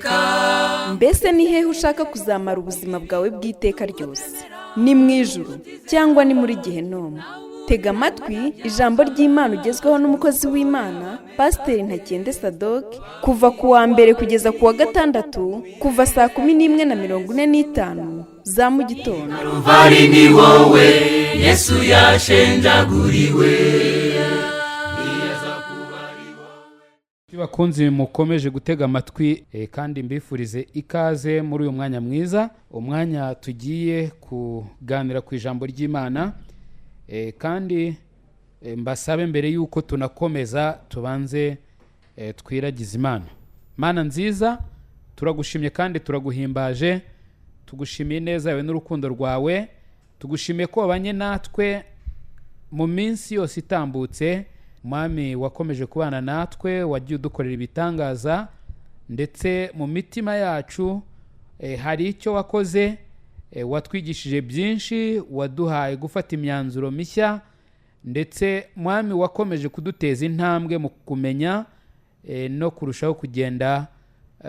iteka. Mbese ni hehe ushaka kuzamara ubuzima bwawe bw'iteka ryose? Ni mu ijuru cyangwa ni muri Gehinomu? Tega amatwi ijambo ry'Imana ugezweho n'umukozi w'Imana Pasiteri Ntakende Sadock kuva ku wa mbere kugeza ku wa gatandatu kuva saa 11:45 za mu gitondo. Calvary ni wowe Yesu yashenjaguriwe. Bakunzi mukomeje gutega amatwi kandi mbifurize ikaze muri uyu mwanya mwiza, umwanya tugiye kuganira ku ijambo ry'Imana, kandi mbasabe mbere yuko tunakomeza tubanze twiragize Imana. Mana nziza, turagushimye kandi turaguhimbaje, tugushimiye neza yawe n'urukundo rwawe, tugushimiye ko wabanye natwe mu minsi yose itambutse. Mwami wakomeje kubana natwe, wagiye udukorera ibitangaza, ndetse mu mitima yacu hari icyo wakoze, watwigishije byinshi, waduhaye gufata imyanzuro mishya, ndetse Mwami wakomeje kuduteza intambwe mu kumenya no kurushaho kugenda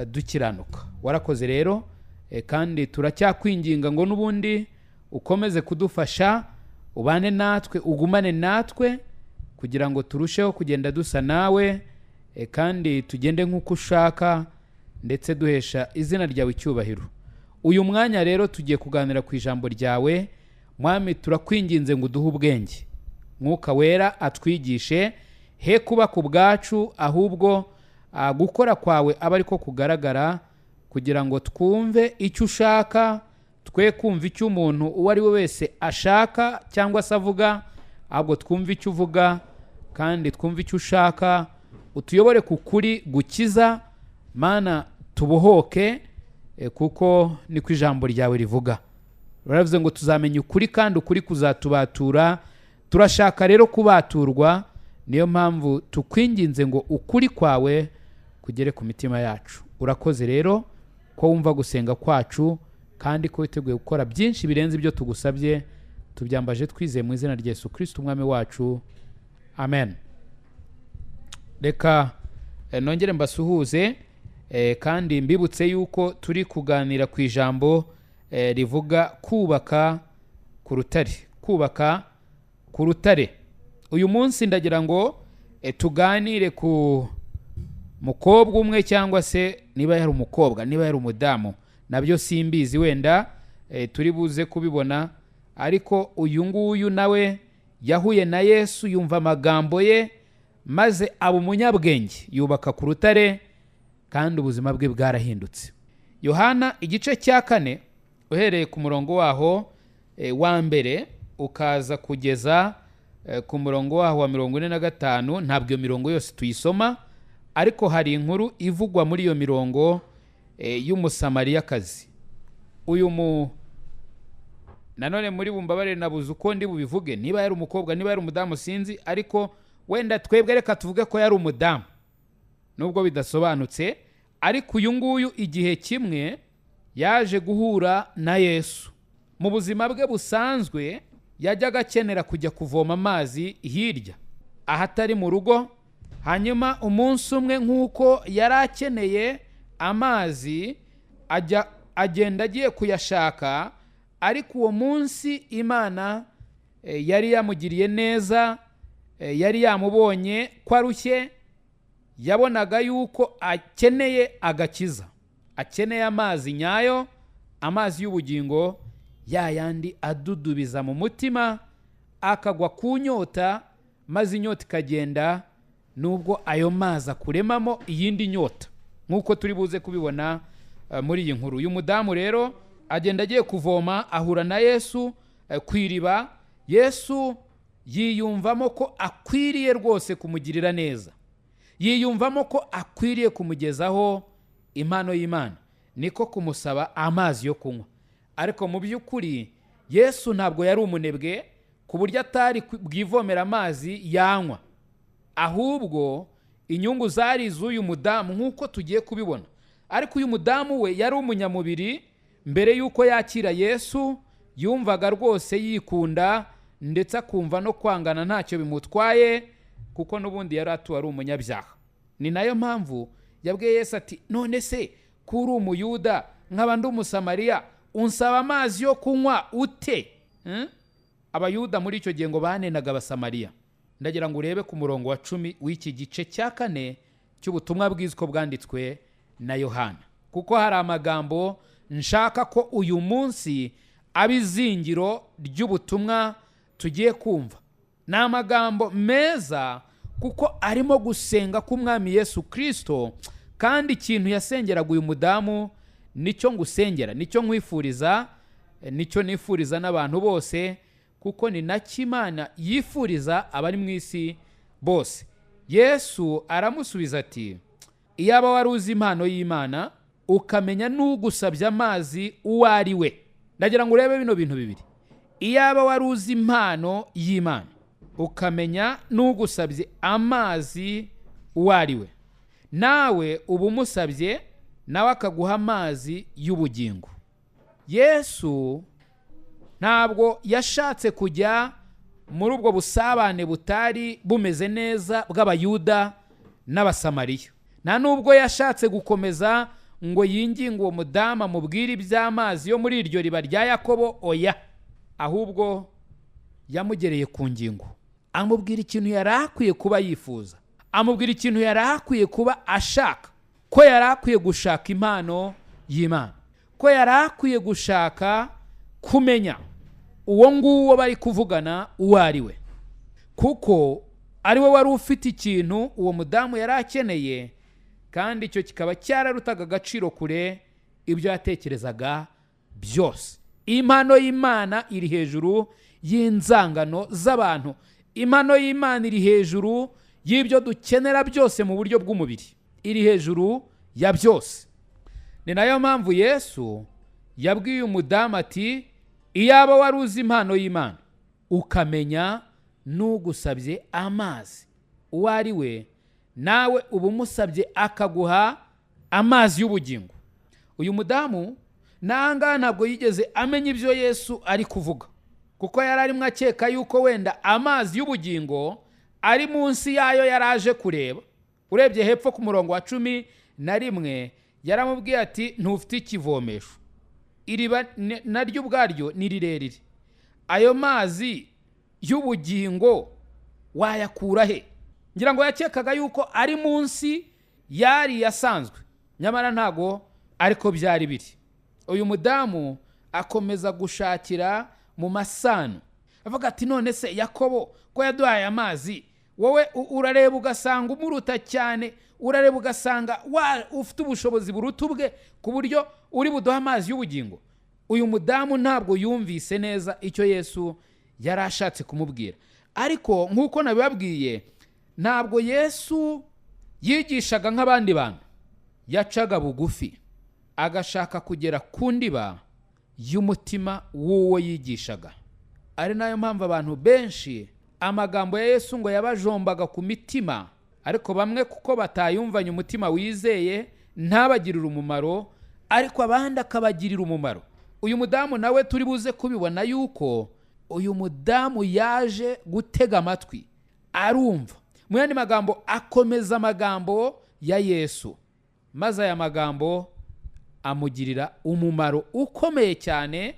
dukiranuka. Warakoze rero, kandi turacyakwinginga ngo n'ubundi ukomeze kudufasha, ubane natwe, ugumane natwe, kugira ngo turusheho kugenda dusa nawe, kandi tugende nk'uko ushaka, ndetse duhesha izina ryawe icyubahiro. Uyu mwanya rero tugiye kuganira ku ijambo ryawe. Mwami turakwinginze ngo uduhe ubwenge, Mwuka Wera atwigishe, he kuba ku bwacu, ahubwo gukora kwawe aba ariko kugaragara, kugira ngo twumve icyo ushaka, twe kumva icyo umuntu uwo ari we wese ashaka cyangwa se avuga, ahubwo twumve icyo uvuga kandi twumve icyo ushaka. Utuyobore ku kuri gukiza, Mana tubohoke, kuko ni ku ijambo ryawe rivuga. Baravuze ngo tuzamenya ukuri kandi ukuri kuzatubatura. Turashaka rero kubaturwa, niyo mpamvu tukwinginze ngo ukuri kwawe kugere ku mitima yacu. Urakoze rero ko wumva gusenga kwacu, kandi ko witeguye gukora byinshi birenze ibyo tugusabye. Tubyambaje twizeye mu izina rya Yesu Kristo umwami wacu, amen. Reka nongere mbasuhuze, kandi mbibutse yuko turi kuganira ku ijambo rivuga kubaka ku rutare. Kubaka ku rutare. Uyu munsi ndagira ngo tuganire ku mukobwa umwe, cyangwa se niba yari umukobwa, niba yari umudamu, nabyo simbizi, wenda turi buze kubibona. Ariko uyu nguyu nawe yahuye na Yesu, yumva amagambo ye, maze aba umunyabwenge, yubaka ku rutare, kandi ubuzima bwe bwarahindutse. Yohana igice cya 4 uhereye ku murongo waho wa mbere ukaza kugeza ku murongo waho wa 45. Ntabwo iyo mirongo yose tuyisoma, ariko hari inkuru ivugwa muri iyo mirongo y'umusamariyakazi. Uyu nanone muri bumbabare nabuze uko ndi bubivuge, niba yari umukobwa niba yari umudamu sinzi, ariko wenda twebwe reka tuvuge ko yari umudamu nubwo bidasobanutse. Ariko uyu nguyu igihe kimwe yaje guhura na Yesu. Mu buzima bwe busanzwe yajyaga akenera kujya kuvoma amazi hirya ahatari mu rugo. Hanyuma umunsi umwe nk'uko yari akeneye amazi, agenda agiye kuyashaka. Ariko uwo munsi Imana yari yamugiriye neza, yari yamubonye ko arushye, yabonaga yuko akeneye agakiza, akeneye amazi nyayo, amazi y'ubugingo, yayandi adudubiza mu mutima, akagwa ku nyota, maze inyota ikagenda, nubwo ayo mazi akuremamo iyindi nyota, nk'uko turi buze kubibona muri iyi nkuru. Uyu mudamu rero agenda agiye kuvoma, ahura na Yesu ku iriba. Yesu yiyumvamo ko akwiriye rwose kumugirira neza, yiyumvamo ko akwiriye kumugezaho impano y'Imana, niko kumusaba amazi yo kunywa. Ariko mu by'ukuri Yesu ntabwo yari umunebwe ku buryo atari bwivomera amazi yanywa, ahubwo inyungu zari z'uyu mudamu nk'uko tugiye kubibona. Ariko uyu mudamu we yari umunyamubiri. Mbere yuko yakira Yesu yumvaga rwose yikunda, ndetse akumva no kwangana ntacyo bimutwaye, kuko n'ubundi yari atuwe ari umunyabyaha. Ni nayo mpamvu yabwiye Yesu ati, none se kuri umuyuda nkaba ndi umusamariya unsaba amazi yo kunywa ute? Abayuda muri icyo gihe ngo banenaga abasamariya. Ndagira ngo urebe ku murongo wa 10 w'iki gice cya 4 cy'ubutumwa bwiza uko bwanditswe na Yohana, kuko hari amagambo nshaka ko uyu munsi abizingiro ry'ubutumwa tugiye kumva. Ni amagambo meza kuko arimo gusenga k'umwami Yesu Kristo, kandi ikintu yasengeraga uyu mudamu nicyo ngusengera, nicyo nkwifuriza, nicyo nifuriza n'abantu bose, kuko ni nacyo Imana yifuriza abari mu isi bose. Yesu aramusubiza ati, iyaba wari uzi impano y'Imana ukamenya n'ugusabye amazi uwo ari we. Ndagira ngo urebe bino bintu bibiri. Iyaba wari uzi impano y'Imana ukamenya n'ugusabye amazi uwo ari we, nawe uba umusabye nawe akaguha amazi y'ubugingo. Yesu ntabwo yashatse kujya muri ubwo busabane butari bumeze neza bw'abayuda n'abasamariya. Nta nubwo yashatse gukomeza ngo yinginge uwo mudamu amubwire iby'amazi yo muri iryo riba rya Yakobo, oya. Ahubwo yamugereye ku ngingo, amubwira ikintu yari akwiye kuba yifuza, amubwira ikintu yari akwiye kuba ashaka, ko yari akwiye gushaka impano y'Imana, ko yari akwiye gushaka kumenya uwo nguwo bari kuvugana uwo ari we, kuko ari we wari ufite ikintu uwo mudamu yari akeneye, kandi icyo kikaba cyararutaga agaciro kure ibyo yatekerezaga byose. Impano y'Imana iri hejuru y'inzangano z'abantu. Impano y'Imana iri hejuru y'ibyo dukenera byose mu buryo bw'umubiri, iri hejuru ya byose. Ni nayo mpamvu Yesu yabwiye umudamu ati, iyaba wari uzi impano y'Imana ukamenya n'ugusabye amazi uwo ari we, nawe uba umusabye akaguha amazi y'ubugingo. Uyu mudamu nanga ntabwo yigeze amenya ibyo Yesu ari kuvuga, kuko yari arimo akeka yuko wenda amazi y'ubugingo ari munsi yayo yaraje kureba. Urebye hepfo ku murongo wa 11 yaramubwiye ati, ntufite ikivomesho, iriba naryo ubwaryo ni rirerire, ayo mazi y'ubugingo wayakura he? Ngira ngo yakekaga yuko ari munsi yari yasanzwe, nyamara ntago ariko byari biri. Uyu mudamu akomeza gushakira mu masano, avuga ati, none se Yakobo ko yaduhaye amazi, wowe urareba ugasanga umuruta cyane, urareba ugasanga ufite ubushobozi buruta ubwe ku buryo uri buduha amazi y'ubugingo? Uyu mudamu ntabwo yumvise neza icyo Yesu yari ashatse kumubwira. Ariko nk'uko nabibabwiye, ntabwo Yesu yigishaga nk'abandi bantu, yacaga bugufi agashaka kugera ku ndiba y'umutima w'uwo yigishaga. Ari nayo mpamvu abantu benshi amagambo ya Yesu ngo yabajombaga ku mitima, ariko bamwe kuko batayumvanye umutima wizeye ntabagirira umumaro, ariko abandi akabagirira umumaro. Uyu mudamu nawe turi buze kubibona yuko uyu mudamu yaje gutega amatwi, arumva. Mu yandi magambo akomeza amagambo ya Yesu, maze aya magambo amugirira umumaro ukomeye cyane,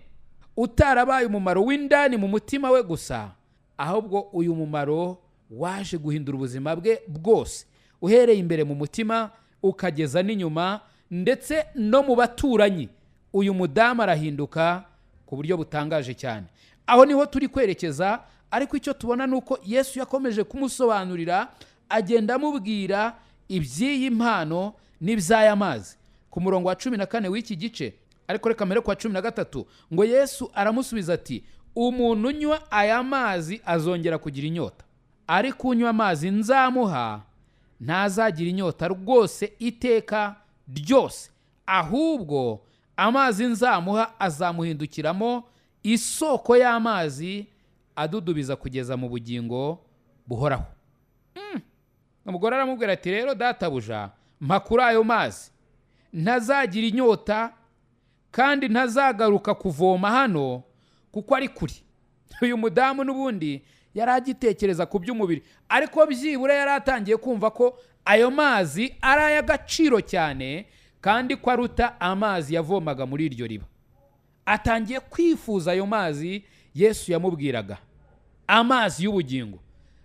utarabaye umumaro w'indani mu mutima we gusa, ahubwo uyu mumaro waje guhindura ubuzima bwe bwose, uhereye imbere mu mutima ukageza n'inyuma, ndetse no mu baturanyi. Uyu mudamu arahinduka ku buryo butangaje cyane. Aho niho turi kwerekeza, ariko icyo tubona nuko Yesu yakomeje kumusobanurira, agenda amubwira iby'iyi mpano n'iby'aya mazi. Ku murongo wa 14 w'iki gice, ariko reka mbere kwa 13, ngo Yesu aramusubiza ati, umuntu unywa aya mazi azongera kugira inyota, ariko unywa amazi nzamuha ntazagira inyota rwose iteka ryose, ahubwo amazi nzamuha azamuhindukiramo isoko y'amazi adudubiza kugeza mu bugingo buhoraho. Umugore aramubwira ati, rero databuja, mpa kuri ayo mazi, ntazagira inyota kandi ntazagaruka kuvoma hano kuko ari kuri. Uyu mudamu n'ubundi yari agitekereza ku by'umubiri, ariko byibura yari atangiye kumva ko ayo mazi ari ay'agaciro cyane, kandi ko aruta amazi yavomaga muri iryo riba. Atangiye kwifuza ayo mazi Yesu yamubwiraga, amazi y'ubugingo.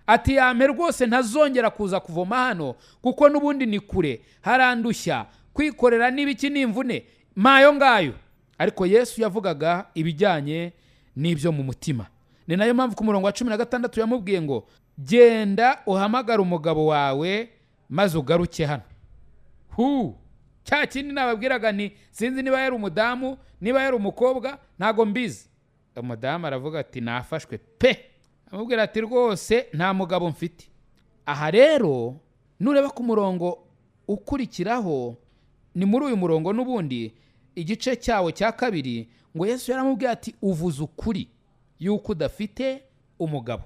Ati yame rwose ntazongera kuza kuvoma hano kuko n'ubundi ni kure, harandushya, kwikorera n'ibiki n'imvune mayo ngayo. Ariko Yesu yavugaga ibijyanye n'ibyo mu mutima. Ni nayo mpamvu ku murongo wa 16 yamubwiye ngo genda uhamagara umugabo wawe maze ugaruke hano. Cya kindi nababwiraga ni sinzi niba yari umudamu, niba yari umukobwa, ntago mbizi. Umudamu aravuga ati nafashwe pe. Amubwira ati rwose nta mugabo mfite. Aha rero nureba ku murongo ukurikiraho, ni muri uyu murongo n'ubundi igice cyawo cya kabiri, ngo Yesu yaramubwiye ati uvuze ukuri yuko udafite umugabo.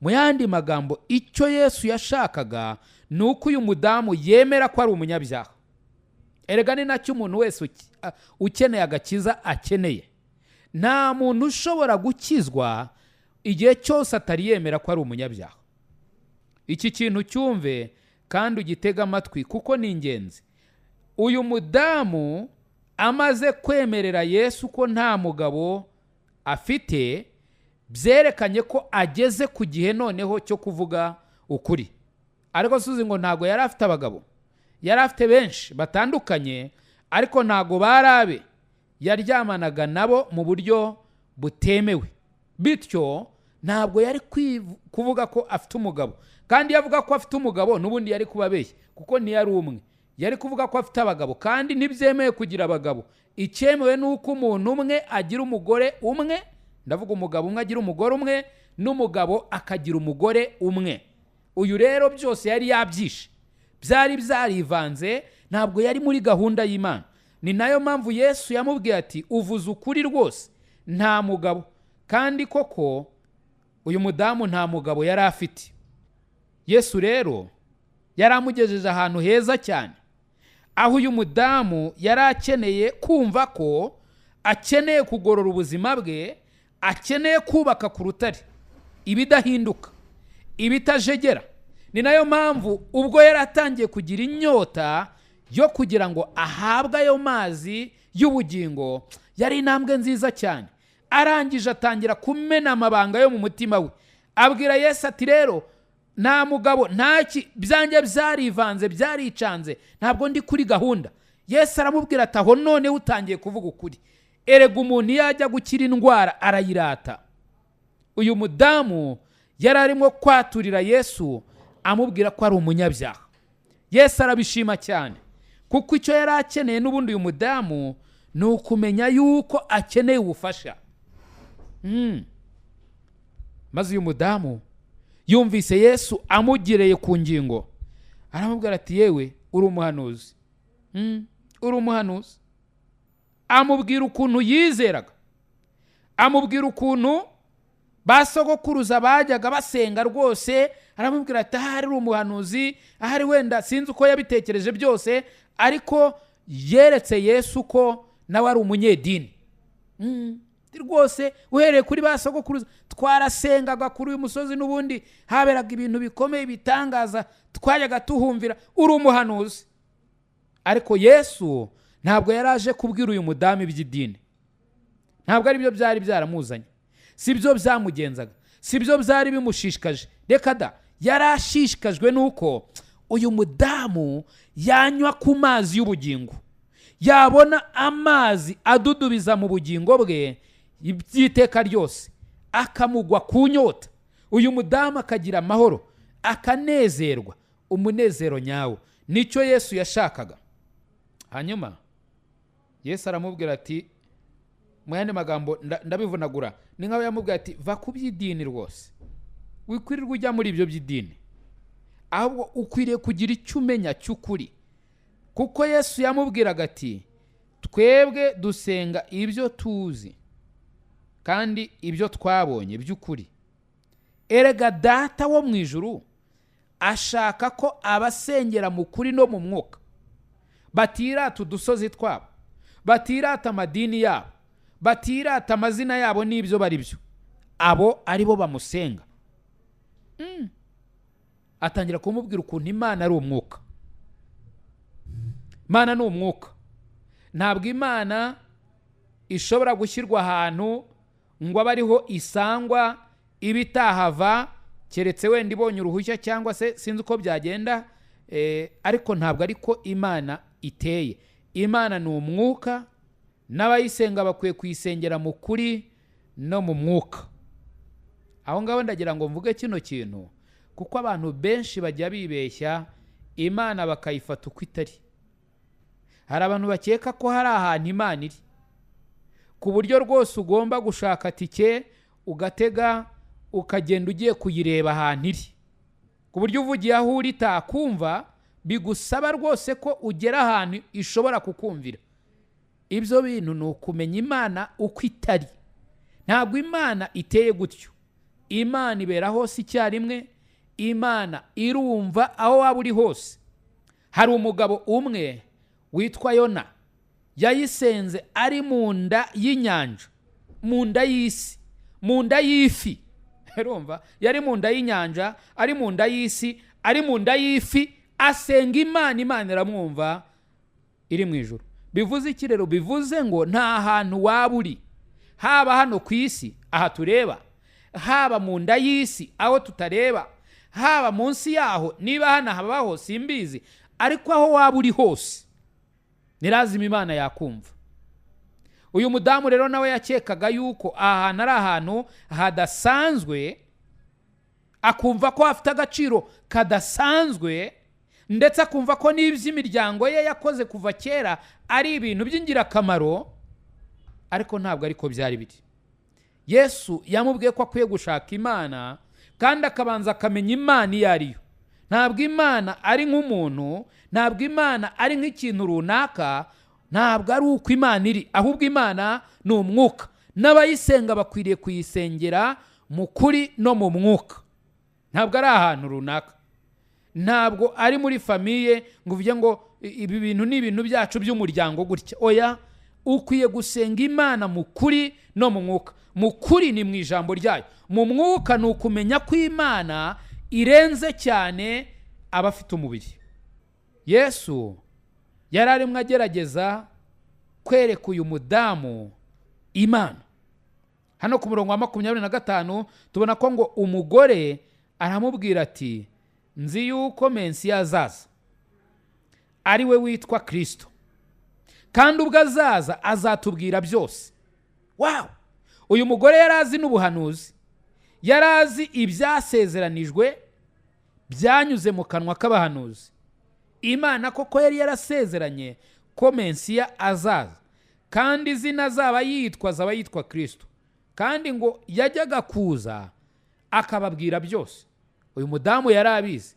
Mu yandi magambo icyo Yesu yashakaga ni uko uyu mudamu yemera ko ari umunyabyaha. Erega ni nacyo umuntu wese ukeneye agakiza akeneye. Nta muntu ushobora gukizwa igihe cyose atari yemera ko ari umunyabyaha. Iki kintu cyumve kandi ugitega amatwi kuko ni ingenzi. Uyu mudamu amaze kwemerera Yesu ko nta mugabo afite, byerekanye ko ageze ku gihe noneho cyo kuvuga ukuri. Ariko suzi ngo ntago yari afite abagabo, yari afite benshi batandukanye, ariko ntago barabe. Yaryamanaga nabo mu buryo butemewe, bityo ntabwo yari kuvuga ko afite umugabo. Kandi yavuga ko afite umugabo n'ubundi yari kubabeshya kuko ntiyari umwe. Yari kuvuga ko afite abagabo kandi ntibyemewe kugira abagabo. Icyemewe nuko umuntu umwe agira umugore umwe, ndavuga umugabo umwe agira umugore umwe, n'umugabo akagira umugore umwe. Uyu rero byose yari yabyishe, byari byarivanze, ntabwo yari muri gahunda y'Imana. Ni nayo mpamvu Yesu yamubwiye ati uvuze ukuri rwose nta mugabo. Kandi koko uyu mudamu nta mugabo yari afite. Yesu rero yari amugejeje ahantu heza cyane, aho uyu mudamu yari akeneye kumva ko akeneye kugorora ubuzima bwe, akeneye kubaka ku rutare, ibidahinduka, ibitajegera. Ni nayo mpamvu ubwo yari atangiye kugira inyota yo kugira ngo ahabwe ayo mazi y'ubugingo, yari intambwe nziza cyane. Arangije atangira kumena amabanga yo mu mutima we, abwira Yesu ati rero nta mugabo, ntaki, byanjye byarivanze, byaricanze, ntabwo ndi kuri gahunda. Yesu aramubwira ati aho none utangiye kuvuga ukuri. Erega umuntu yajya gukira indwara arayirata. Uyu mudamu yari arimo kwaturira Yesu, amubwira ko ari umunyabyaha. Yesu arabishima cyane kuko icyo yari akeneye n'ubundi uyu mudamu ni ukumenya yuko akeneye ubufasha. Maze uyu mudamu yumvise Yesu amugireye ku ngingo, aramubwira ati yewe uri umuhanuzi, uri umuhanuzi. Amubwira ukuntu yizeraga, amubwira ukuntu basogokuruza bajyaga basenga rwose. Aramubwira ati ahari uri umuhanuzi, ahari wenda sinzi uko yabitekereje byose, ariko yeretse Yesu ko nawe ari umunyedini. Rwose uhereye kuri basogokuruza twarasengaga kuri uyu musozi, n'ubundi haberaga ibintu bikomeye bitangaza, twajyaga tuhumvira, uri umuhanuzi. Ariko Yesu ntabwo yaraje kubwira uyu mudamu iby'idini. Ntabwo ari byo byari byaramuzanye, si byo byamugenzaga, si byo byari bimushishikaje. Reka da, yarashishikajwe nuko uyu mudamu yanywa ku mazi y'ubugingo, yabona amazi adudubiza mu bugingo bwe iby'iteka ryose, akamugwa ku nyota. Uyu mudamu akagira amahoro, akanezerwa, umunezero nyawo. Nicyo Yesu yashakaga. Hanyuma Yesu aramubwira ati, mu yandi magambo ndabivunagura, ni nkaho yamubwira ati va ku by'idini rwose, wikwirirwa ujya muri ibyo by'idini, ahubwo ukwiriye kugira icyo umenya cy'ukuri. Kuko Yesu yamubwiraga ati twebwe dusenga ibyo tuzi kandi ibyo twabonye by'ukuri. Erega Data wo mu ijuru ashaka ko abasengera mu kuri no mu mwuka, batirata udusozi twabo, batirata amadini yabo, batirata amazina yabo n'ibyo bari byo. Abo ari bo bamusenga. Atangira kumubwira ukuntu Imana ari umwuka. Imana ni umwuka. ntabwo Imana ishobora gushyirwa ahantu ngo abe ariho isangwa ibitahava, keretse wenda ibonye uruhushya cyangwa se sinzi uko byagenda, ariko ntabwo ariko Imana iteye. Imana ni umwuka, n'abayisenga bakwiye kuyisengera mu kuri no mu mwuka. Aho ngaho ndagira ngo mvuge kino kintu, kuko abantu benshi bajya bibeshya Imana bakayifata uko itari. Hari abantu bakeka ko hari ahantu Imana iri, ku buryo rwose ugomba gushaka tike ugatega ukagenda ugiye kuyireba ahantu iri, ku buryo uvugiye aho uri itakumva, bigusaba rwose ko ugera ahantu ishobora kukumvira. Ibyo bintu ni ukumenya Imana uko itari. Ntabwo Imana iteye gutyo. Imana ibera hose icyarimwe. Imana irumva aho waba uri hose. Hari umugabo umwe witwa Yona, yayisenze ari mu nda y'inyanja, mu nda y'isi, mu nda y'ifi. Urumva, yari mu nda y'inyanja, ari mu nda y'isi, ari mu nda y'ifi, asenga Imana. Imana iramwumva iri mu ijuru. Bivuze iki rero? Bivuze ngo nta hantu waba uri, haba hano ku isi aha tureba, haba mu nda y'isi aho tutareba, haba munsi yaho, niba hano habaho simbizi, ariko aho waba uri hose nirazima Imana yakumva. Uyu mudamu rero nawe yakekaga yuko ahantu ari ahantu hadasanzwe, akumva ko afite agaciro kadasanzwe, ndetse akumva ko n'iby'imiryango ye yakoze kuva kera ari ibintu by'ingirakamaro, ariko ntabwo ariko byari biri. Yesu yamubwiye ko akwiye gushaka Imana, kandi akabanza akamenya Imana iyo ari yo. Ntabwo Imana ari nk'umuntu, ntabwo Imana ari nk'ikintu runaka, ntabwo ari uko Imana iri, ahubwo Imana ni umwuka, n'abayisenga bakwiriye kuyisengera mu kuri no mu mwuka. Ntabwo ari ahantu runaka, ntabwo ari muri famiye ngo uvuge ngo ibi bintu ni ibintu byacu by'umuryango gutya. Oya, ukwiye gusenga Imana mu kuri no mu mwuka. Mu kuri ni mu ijambo ryayo, mu mwuka ni ukumenya ko Imana irenze cyane abafite umubiri. Yesu yari arimo agerageza kwereka uyu mudamu Imana. Hano ku murongo wa 25 tubona ko ngo umugore aramubwira ati, nzi yuko Mesiya azaza, ari we witwa Kristo, kandi ubwo azaza azatubwira byose. Wow! Uyu mugore yari azi n'ubuhanuzi, yari azi ibyasezeranijwe byanyuze mu kanwa k'abahanuzi. Imana koko yari yarasezeranye ko Mesiya azaza, kandi izina azaba yitwa Kristo, kandi ngo yajyaga kuza akababwira byose. Uyu mudamu yari abizi,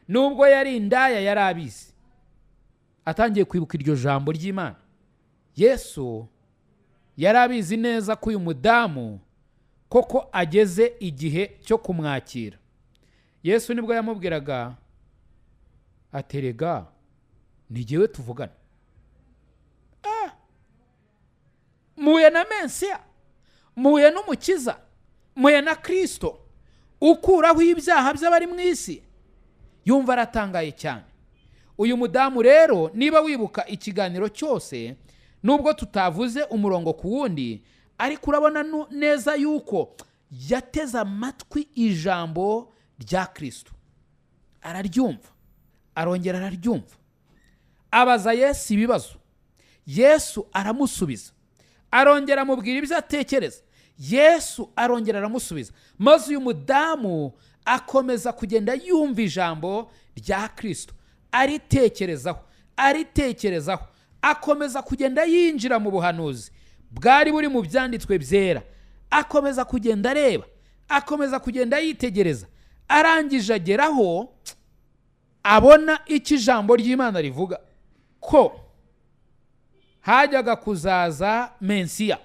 nubwo yari indaya yari abizi. Atangiye kwibuka iryo jambo ry'Imana. Yesu yari abizi neza ko uyu mudamu koko ageze igihe cyo kumwakira. Yesu nibwo yamubwiraga aterega, ni jyewe tuvugana. Muye na Mesiya, muye n'umukiza, muye na Kristo ukuraho ibyaha by'abari mu isi. Yumva aratangaye cyane. Uyu mudamu rero, niba wibuka ikiganiro cyose, nubwo tutavuze umurongo ku wundi, ariko urabona neza yuko yateze amatwi ijambo rya Kristo, araryumva, arongera araryumva, abaza Yesu ibibazo, Yesu aramusubiza, arongera amubwira ibyo atekereza, Yesu arongera aramusubiza. Maze uyu mudamu akomeza kugenda yumva ijambo rya Kristo, aritekerezaho, akomeza kugenda yinjira mu buhanuzi bwari buri mu byanditswe byera, akomeza kugenda areba, akomeza kugenda yitegereza, arangije ageraho abona icyo ijambo ry'Imana rivuga, ko hajyaga kuzaza Mesiya,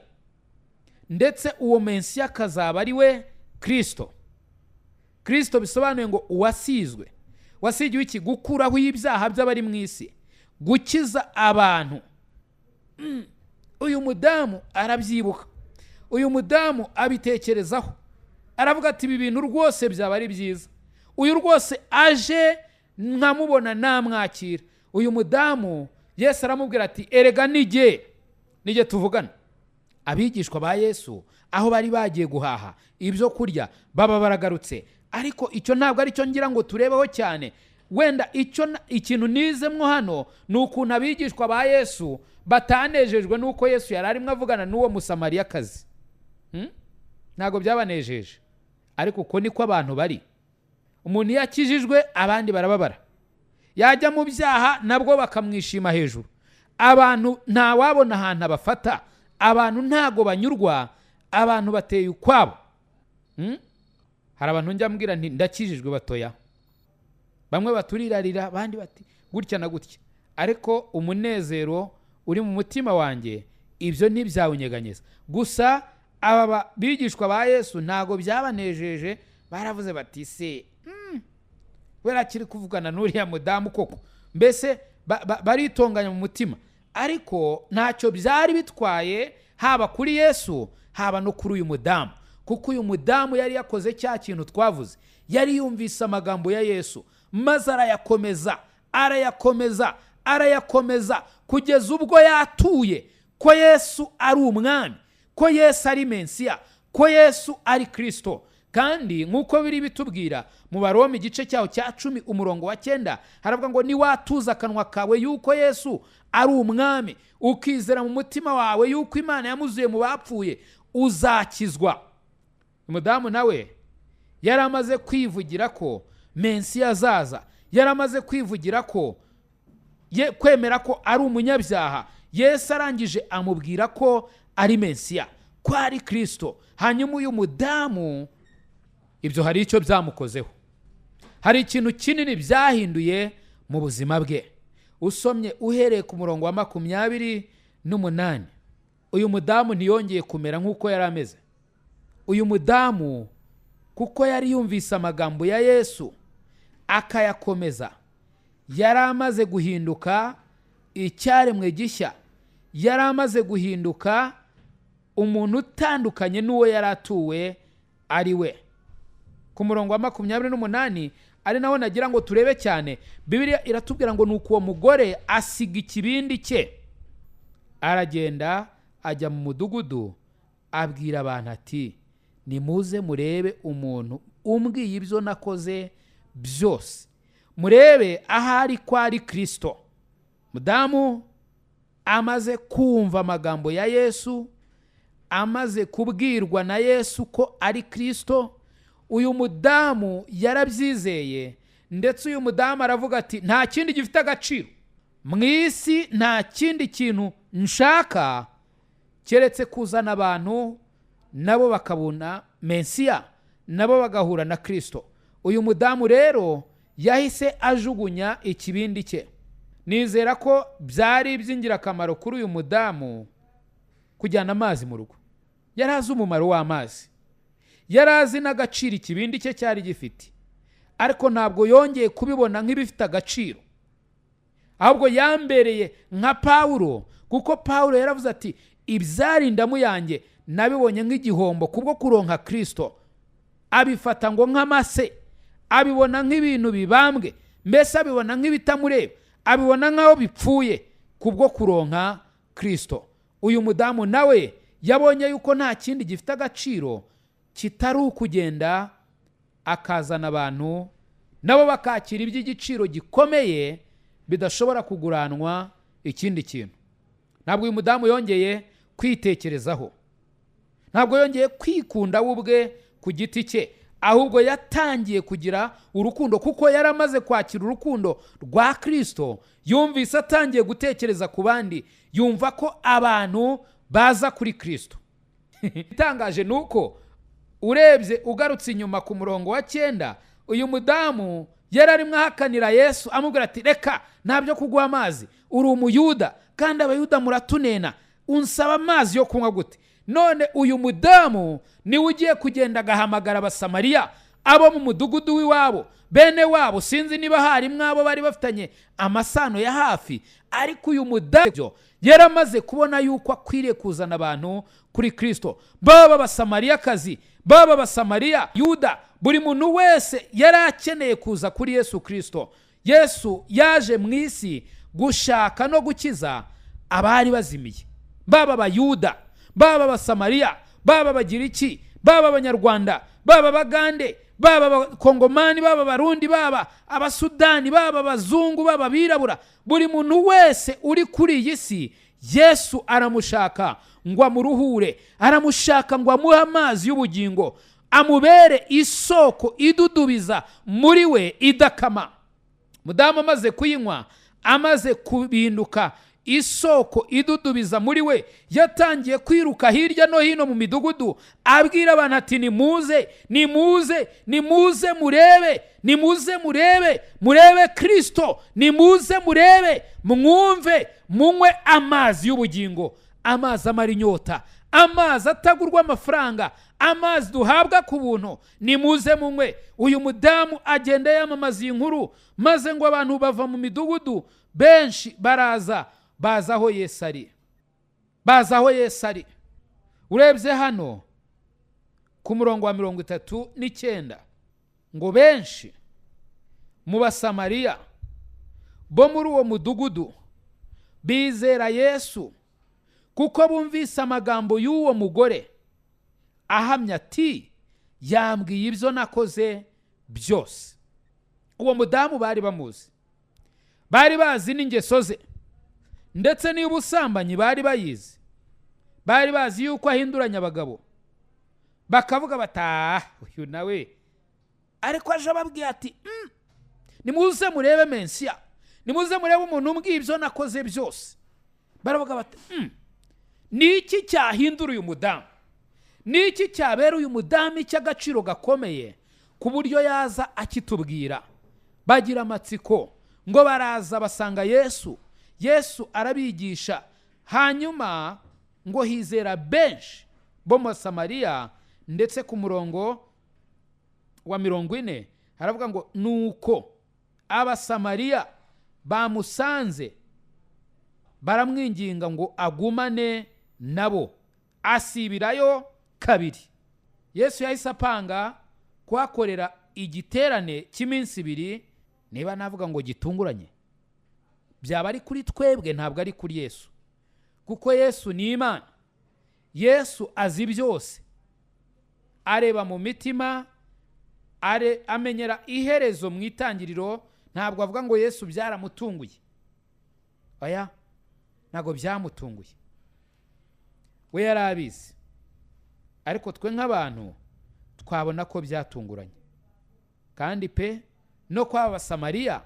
ndetse uwo Mesiya akazaba ari we Kristo. Kristo bisobanuye ngo uwasizwe. Wasigiwe iki? Gukuraho ibyaha by'abari mu isi, gukiza abantu. Uyu mudamu arabyibuka, uyu mudamu abitekerezaho, aravuga ati ibi bintu rwose byaba ari byiza. Uyu rwose aje nkamubona namwakira. Uyu mudamu Yesu aramubwira ati erega nige tuvugana. Abigishwa ba Yesu aho bari bagiye guhaha ibyo kurya baba baragarutse, ariko icyo ntabwo ari cyo ngira ngo turebeho cyane. Wenda ikintu nizemwo hano ni ukuntu abigishwa ba Yesu batanejejwe nuko Yesu yari arimo avugana n'uwo musamariyakazi. Ntabwo byabanejeje, ariko uko niko abantu bari. Umuntu yakijijwe abandi barababara, yajya mu byaha nabwo bakamwishima hejuru. Abantu nta wabona ahantu abafata, abantu ntago banyurwa, abantu bateye ukwabo. Hari abantu njya mbwira nti ndakijijwe batoya, bamwe baturirarira abandi bati gutya na gutya, ariko umunezero uri mu mutima wanjye ibyo ntibyawunyeganyeza. Gusa aba bigishwa ba Yesu ntago byabanejeje, baravuze bati se wera kiri kuvugana n'uriya mudamu koko, mbese baritonganya mu mutima. Ariko ntacyo byari bitwaye haba kuri Yesu haba no kuri uyu mudamu, kuko uyu mudamu yari yakoze cya kintu twavuze. Yari yumvise amagambo ya Yesu maze arayakomeza kugeza ubwo yatuye ko Yesu ari umwami, ko Yesu ari Mesiya, ko Yesu ari Kristo. Kandi nk'uko biri bitubwira mu Baroma igice cyaho cya 10 umurongo wa 9 haravuga ngo niwatuza akanwa kawe yuko Yesu ari umwami, ukizera mu mutima wawe yuko Imana yamuzuye mu bapfuye, uzakizwa. Umudamu nawe yaramaze kwivugira ko Mesiya azaza, yaramaze kwivugira ko kwemera ko ari umunyabyaha. Yesu arangije amubwira ko ari Mesiya, ko ari Kristo. Hanyuma uyu mudamu ibyo hari icyo byamukozeho, hari ikintu kinini byahinduye mu buzima bwe. Usomye uhereye ku murongo wa 28, uyu mudamu ntiyongeye kumera nk'uko yari ameze. Uyu mudamu kuko yari yumvise amagambo ya Yesu akayakomeza, yari amaze guhinduka icyaremwe gishya, yari amaze guhinduka umuntu utandukanye n'uwo yari atuwe ari we. Ku murongo wa 28 ari naho nagira ngo turebe cyane. Bibiliya iratubwira ngo nuko uwo mugore asiga ikibindi cye, aragenda ajya mu mudugudu abwira abantu ati nimuze murebe umuntu umbwiye ibyo nakoze byose, murebe ahari ko ari Kristo. Mudamu amaze kumva amagambo ya Yesu, amaze kubwirwa na Yesu ko ari Kristo, uyu mudamu yarabyizeye. Ndetse uyu mudamu aravuga ati nta kindi gifite agaciro mu isi, nta kindi kintu nshaka keretse kuzana abantu nabo bakabona Mesiya, nabo bagahura na Kristo. Uyu mudamu rero yahise ajugunya ikibindi cye. Nizera ko byari iby'ingirakamaro kuri uyu mudamu kujyana amazi mu rugo. Yari azi umumaro w'amazi, yari azi n'agaciro ikibindi cye cyari gifite, ariko ntabwo yongeye kubibona nk'ibifite agaciro, ahubwo yambereye nka Pawulo. Kuko Pawulo yaravuze ati ibyari indamu yanjye nabibonye nk'igihombo kubwo kuronka Kristo. Abifata ngo nk'amase, abibona nk'ibintu bibambwe, mbese abibona nk'ibitamureba, abibona nk'aho bipfuye kubwo kuronka Kristo. Uyu mudamu nawe yabonye yuko nta kindi gifite agaciro kitari ukugenda akazana abantu nabo bakakira iby'igiciro gikomeye bidashobora kuguranwa ikindi kintu. Ntabwo uyu mudamu yongeye kwitekerezaho, ntabwo yongeye kwikunda ubwe ku giti cye, ahubwo yatangiye kugira urukundo. Kuko yari amaze kwakira urukundo rwa Kristo, yumvise atangiye gutekereza ku bandi, yumva ko abantu baza kuri Kristo. Itangaje nuko urebye ugarutse inyuma ku murongo wa 9, uyu mudamu yari arimo ahakanira Yesu amubwira ati reka ntabyo kuguha amazi, uri umuyuda kandi abayuda muratunena, unsaba amazi yo kunywa gute? None uyu mudamu ni ugiye kugenda agahamagara abasamariya abo mu mudugudu w'iwabo, bene wabo, sinzi niba hari mwabo bari bafitanye amasano ya hafi. Ariko uyu mudamu yaramaze kubona yuko akwiriye kuzana abantu kuri Kristo, baba abasamariyakazi, baba abasamariya, Yuda, buri muntu wese yari akeneye kuza kuri Yesu Kristo. Yesu yaje mu isi gushaka no gukiza abari bazimiye, baba abayuda, baba abasamariya, baba abagiriki, baba abanyarwanda, baba abagande, baba abakongomani, baba abarundi, baba abasudani, baba abazungu, baba abirabura. Buri muntu wese uri kuri iyi si Yesu aramushaka ngo amuruhure, aramushaka ngo amuhe amazi y'ubugingo, amubere isoko idudubiza muri we idakama. Mudamu amaze kuyinywa, amaze kubinduka isoko idudubiza muri we, yatangiye kwiruka hirya no hino mu midugudu abwira abantu ati nimuze, nimuze, nimuze murebe, nimuze murebe, murebe Kristo, nimuze murebe, mwumve, munywe amazi y'ubugingo, amazi amara inyota, amazi atagurwa amafaranga, amazi duhabwa ku buntu, nimuze munywe. Uyu mudamu agenda yamamaza iyi nkuru, maze ngo abantu bava mu midugudu benshi baraza, baza aho Yesu ari, baza aho Yesu ari. Urebye hano ku murongo wa 39 ngo benshi mu basamariya bo muri uwo mudugudu bizera Yesu kuko bumvise amagambo y'uwo mugore ahamya ati yambwiye ibyo nakoze byose. Uwo mudamu bari bamuzi, bari bazi n'ingeso ze, ndetse n'ubusambanyi bari bayizi, bari bazi yuko ahinduranya abagabo, bakavuga bata uyu nawe. Ariko aje ababwira ati nimuze murebe Mensiya, nimuze murebe umuntu umbwiye ibyo nakoze byose. Baravuga bati niki cyahindura uyu mudamu, niki cyabera uyu mudamu icy'agaciro gakomeye ku buryo yaza akitubwira. Bagira amatsiko ngo baraza basanga Yesu, Yesu arabigisha. Hanyuma ngo hizera benshi bo mu Samariya, ndetse ku murongo wa 40 haravuga ngo nuko abasamariya bamusanze baramwinginga ngo agumane nabo, asibirayo kabiri. Yesu yahise apanga kuhakorera igiterane cy'iminsi 2, niba navuga ngo gitunguranye byaba ari kuri twebwe, ntabwo ari kuri Yesu, kuko Yesu ni Imana. Yesu azi byose, areba mu mitima, amenyera iherezo mu itangiriro. Ntabwo avuga ngo Yesu byaramutunguye, oya, ntabwo byamutunguye, we yari abizi. Ariko twe nk'abantu twabona ko byatunguranye, kandi pe no kwa basamariya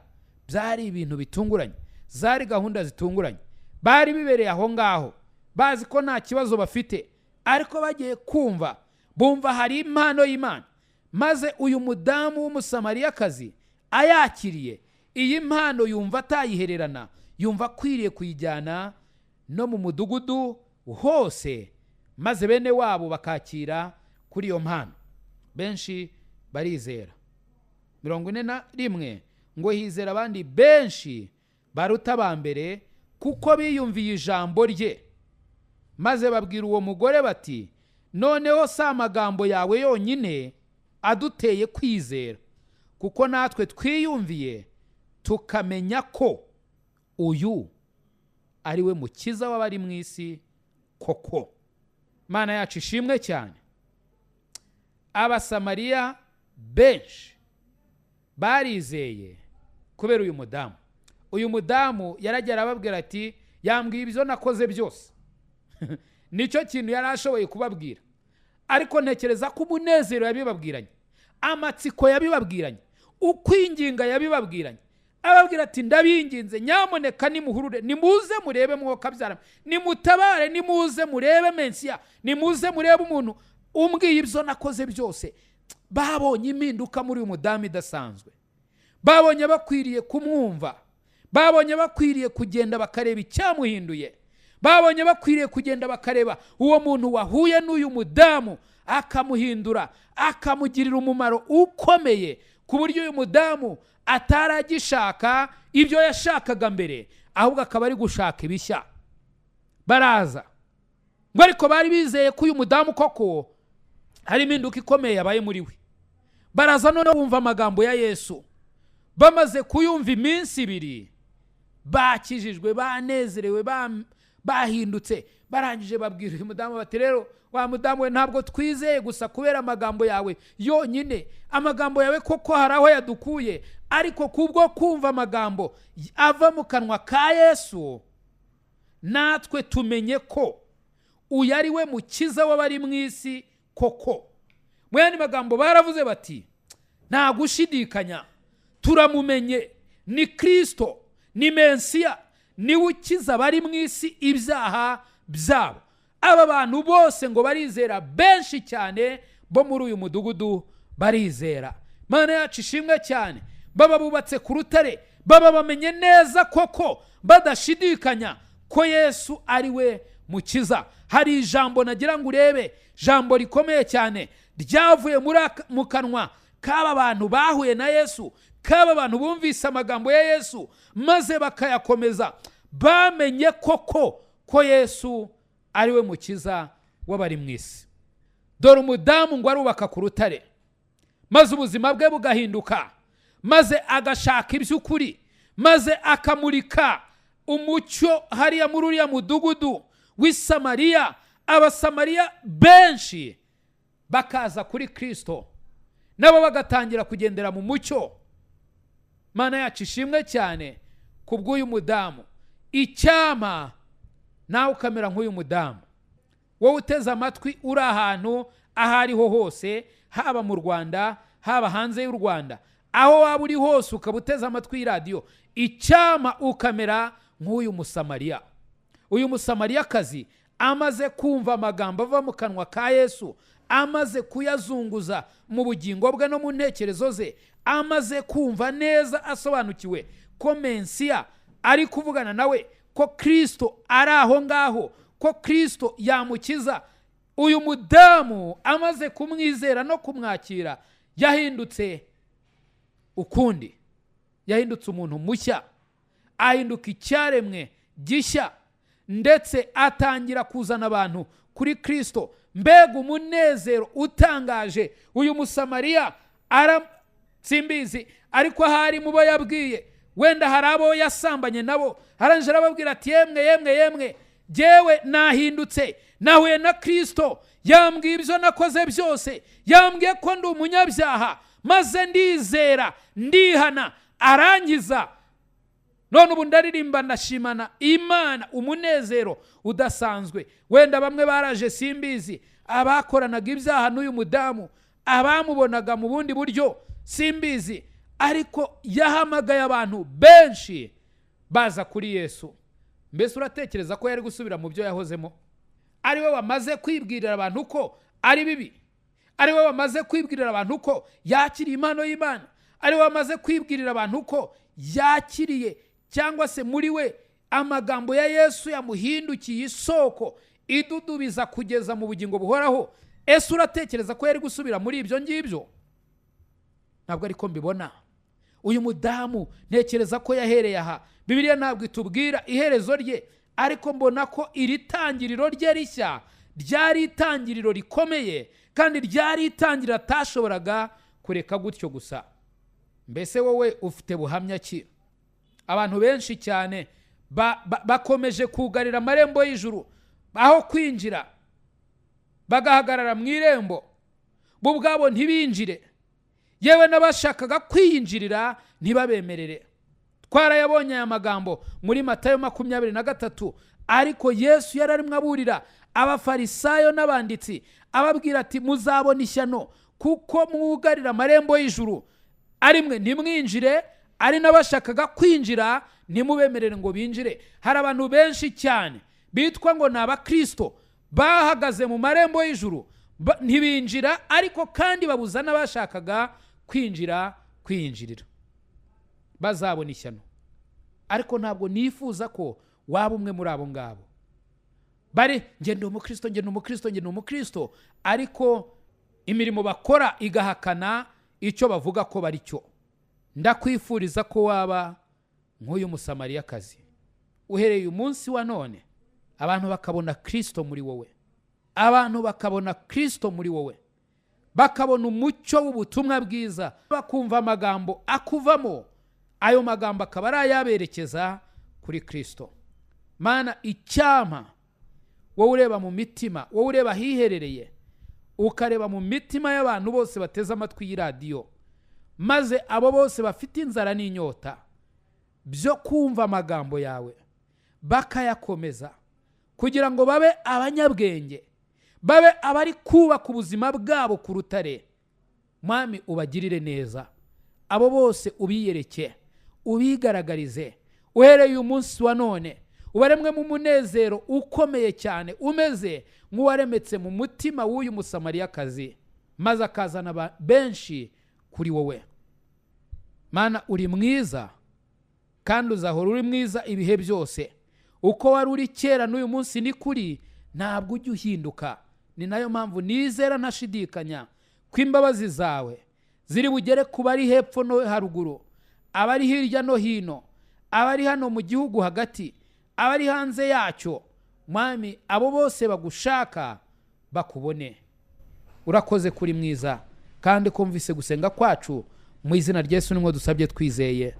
byari ibintu bitunguranye, zari gahunda zitunguranye. Bari bibereye aho ngaho bazi ko nta kibazo bafite, ariko bagiye kumva, bumva hari impano y'Imana. Maze uyu mudamu w'umusamariyakazi ayakiriye iyi mpano, yumva atayihererana, yumva akwiriye kuyijyana no mu mudugudu hose, maze bene wabo bakakira kuri iyo mpano. Benshi barizera. 41 ngo hizera abandi benshi baruta ba mbere kuko biyumviye ijambo rye, maze babwira uwo mugore bati noneho si amagambo yawe yonyine aduteye kwizera, kuko natwe twiyumviye tukamenya ko uyu ari we mukiza w'abari mu isi koko. Mana yacu ishimwe cyane. Abasamariya benshi barizeye kubera uyu mudamu. Uyu mudamu yaragera ababwira ati yambwiye ibyo nakoze byose. Nicyo kintu yari ashoboye kubabwira, ariko ntekereza ko umunezero yabibabwiranye, amatsiko yabibabwiranye, ukwinginga yabibabwiranye. Ababwira ati ndabinginze nyamuneka nimuhurure, nimuze murebe mwoka byara, nimutabare, nimuze murebe Mensiya, nimuze murebe umuntu umbwiye ibyo nakoze byose. Babonye impinduka muri uyu mudamu idasanzwe, babonye bakwiriye kumwumva, babonye bakwiriye kugenda bakareba icyamuhinduye, babonye bakwiriye kugenda bakareba uwo muntu wahuye n'uyu mudamu akamuhindura, akamugirira umumaro ukomeye, ku buryo uyu mudamu ataragishaka ibyo yashakaga mbere, ahubwo akaba ari gushaka ibishya. Baraza ngo ariko bari bizeye ko uyu mudamu koko hari impinduka ikomeye yabaye muri we. Baraza none bumva amagambo ya Yesu, bamaze kuyumva iminsi 2 bakijijwe, banezerewe, bahindutse. Barangije babwira uyu mudamu bati, rero wa mudamu we, ntabwo twizeye gusa kubera amagambo yawe yonyine. Amagambo yawe koko hari aho yadukuye, ariko kubwo kumva amagambo ava mu kanwa ka Yesu, natwe tumenye ko uyu ari we mukiza w'abari mu isi koko. Mu yandi magambo baravuze bati, nta gushidikanya, turamumenye, ni Kristo, ni Mesiya, ni ukiza abari mu isi ibyaha byabo. Aba bantu bose ngo barizera, benshi cyane bo muri uyu mudugudu barizera. Mana yacu ishimwe cyane. Baba bubatse ku rutare, baba bamenye neza koko badashidikanya ko Yesu ari we mukiza. Hari ijambo nagira ngo urebe, jambo rikomeye cyane ryavuye mu kanwa k'aba bantu bahuye na Yesu, k'aba bantu bumvise amagambo ya Yesu maze bakayakomeza, bamenye koko ko Yesu ari we mukiza w'abari mu isi. Dore umudamu ngo arubaka ku rutare, maze ubuzima bwe bugahinduka, maze agashaka iby'ukuri, maze akamurika umucyo hariya muri uriya mudugudu w'i Samariya. Abasamariya benshi bakaza kuri Kristo, nabo bagatangira kugendera mu mucyo. Mana yacu ishimwe cyane kubw'uyu mudamu. Icyama nawe ukamera nk'uyu mudamu, wowe uteze amatwi uri ahantu aho ariho hose, haba mu Rwanda, haba hanze y'u Rwanda, aho waba uri hose ukaba uteze amatwi y'iradiyo, icyama ukamera nk'uyu Musamariya. Uyu Musamariyakazi amaze kumva amagambo ava mu kanwa ka Yesu, amaze kuyazunguza mu bugingo bwe no mu ntekerezo ze, amaze kumva neza, asobanukiwe ko Mesiya ari kuvugana nawe, ko Kristo ari aho ngaho, ko Kristo yamukiza. Uyu mudamu amaze kumwizera no kumwakira, yahindutse ukundi, yahindutse umuntu mushya, ahinduka icyaremwe gishya, ndetse atangira kuzana abantu kuri Kristo. Mbega umunezero utangaje! Uyu Musamariya simbizi, ariko ahari mu bo yabwiye, wenda hari abo yasambanye nabo, arangije arababwira ati, yemwe jyewe nahindutse, nahuye na Kristo, yambwiye ibyo nakoze byose, yambwiye ko ndi umunyabyaha, maze ndizera, ndihana, arangiza. None ubu ndaririmba, ndashimana Imana umunezero udasanzwe. Wenda bamwe baraje simbizi, abakoranaga ibyaha n'uyu mudamu, abamubonaga mu bundi buryo simbizi, ariko yahamagaye abantu benshi baza kuri Yesu. Mbese uratekereza ko yari gusubira mu byo yahozemo? Ari we wamaze kwibwirira abantu ko ari bibi, ari we wamaze kwibwirira abantu ko yakiriye impano y'Imana, ari we wamaze kwibwirira abantu ko yakiriye, cyangwa se muri we amagambo ya Yesu yamuhindukiye isoko idudubiza kugeza mu bugingo buhoraho. Ese uratekereza ko yari gusubira muri ibyo ngibyo? Ntabwo ariko mbibona. Uyu mudamu ntekereza ko yahereye aha. Bibiliya ntabwo itubwira iherezo rye, ariko mbona ko iri tangiriro rye rishya ryari itangiriro rikomeye, kandi ryari itangiriro atashoboraga kureka gutyo gusa. Mbese wowe ufite buhamya ki? Abantu benshi cyane bakomeje kugarira amarembo y'ijuru, aho kwinjira bagahagarara mu irembo, bo ubwabo ntibinjire, yewe n'abashakaga kwiyinjirira ntibabemerere. Twarayabonye aya magambo muri Matayo 23, ariko Yesu yararimo aburira abafarisayo n'abanditsi, ababwira ati, muzabona ishyano kuko mwugarira amarembo y'ijuru, ari mwe ntimwinjire, ari n'abashakaga kwinjira ntimubemerere ngo binjire. Hari abantu benshi cyane bitwa ngo ni abakristo, bahagaze mu marembo y'ijuru ntibinjira, ariko kandi babuza n'abashakaga kwinjirira. Bazabona ishyano. Ariko ntabwo nifuza ko waba umwe muri abo ngabo. Bari ngende umukristo, ariko imirimo bakora igahakana icyo bavuga ko bari cyo. Ndakwifuriza ko waba nk'uyu Musamariyakazi. Uhereye umunsi wa none, abantu bakabona Kristo muri wowe. Abantu bakabona Kristo muri wowe. Bakabona umucyo w'ubutumwa bwiza, bakumva amagambo akuvamo. Ayo magambo akaba ari ayaberekeza kuri Kristo. Mana, icyama wowe ureba mu mitima, wowe ureba ahiherereye, ukareba mu mitima y'abantu bose bateze amatwi y'iradiyo, maze abo bose bafite inzara n'inyota byo kumva amagambo yawe bakayakomeza, kugira ngo babe abanyabwenge, babe abari kubaka ubuzima bwabo ku rutare. Mwami, ubagirire neza, abo bose ubiyereke, ubigaragarize, uhereye umunsi wa none ubaremwe mu munezero ukomeye cyane, umeze nk'uwaremetse mu mutima w'uyu musamariyakazi, maze akazana benshi kuri wowe. Mana, uri mwiza kandi uzahora uri mwiza ibihe byose. Uko wari uri kera n'uyu munsi ni kuri, ntabwo ujya uhinduka. Ni nayo mpamvu nizera ntashidikanya ko imbabazi zawe ziri bugere ku bari hepfo no haruguru, abari hirya no hino, abari hano mu gihugu hagati, abari hanze yacyo. Mwami, abo bose bagushaka bakubone. Urakoze kuri mwiza kandi kumvise gusenga kwacu, mu izina rya Yesu nimwe dusabye twizeye,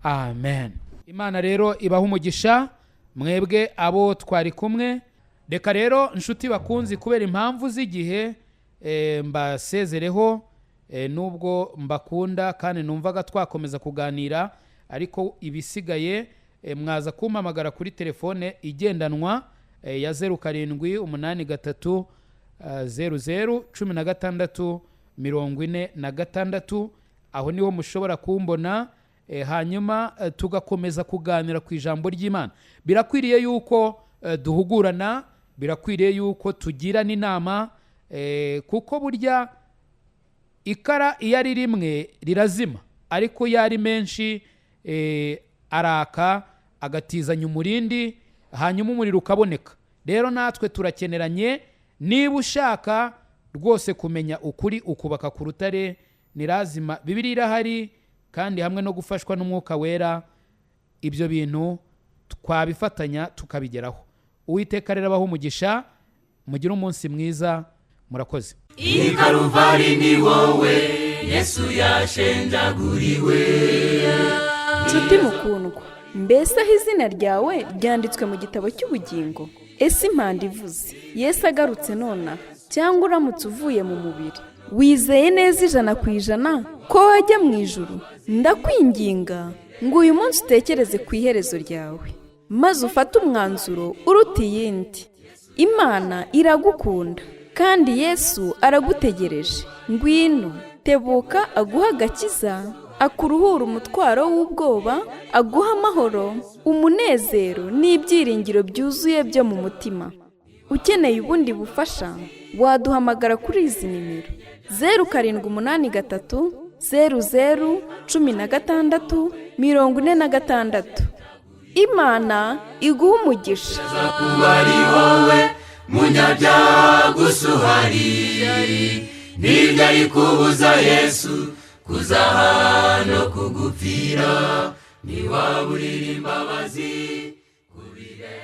amen. Imana rero ibaha umugisha mwebwe abo twari kumwe. Reka rero inshuti bakunzi, kubera impamvu z'igihe mbasezereho, nubwo mbakunda kandi numvaga twakomeza kuganira, ariko ibisigaye mwaza kumpamagara kuri telefone igendanwa ya 0783001646. aho niho mushobora kumbona, hanyuma tugakomeza kuganira ku ijambo ry'Imana. Birakwiriye yuko duhugurana, birakwiriye yuko tugirana inama, kuko burya ikara iyo ari rimwe rirazima, ariko iyo ari menshi araka agatizanya umurindi, hanyuma umuriro ukaboneka. Rero natwe turakeneranye. Niba ushaka rwose kumenya ukuri, ukubaka ku rutare, ni lazima Bibiliya irahari, kandi hamwe no gufashwa n'Umwuka Wera ibyo bintu twabifatanya tukabigeraho. Uwiteka rero abaho umugisha, mugire umunsi mwiza, murakoze. I Calvary ni wowe Yesu yashenjaguriwe. Nshuti mukundwa, mbese aho izina ryawe ryanditswe mu gitabo cy'ubugingo? Ese impanda ivuze Yesu agarutse nona, cyangwa uramutse uvuye mu mubiri, wizeye neza 100% ko wajya mu ijuru? Ndakwinginga ngo uyu munsi utekereze ku iherezo ryawe, maze ufate umwanzuro uruta iyindi. Imana iragukunda kandi Yesu aragutegereje. Ngwino, tebuka aguha agakiza, akuruhura umutwaro w'ubwoba, aguha amahoro, umunezero n'ibyiringiro byuzuye byo mu mutima. Ukeneye ubundi bufasha, waduhamagara kuri izi nimero: 0783001646. Imana iguha umugisha. Zakubari wowe munyabyaha gusuhari, n'ibyari kubuza Yesu kuza hano kugupfira, niwaburira imbabazi kubire.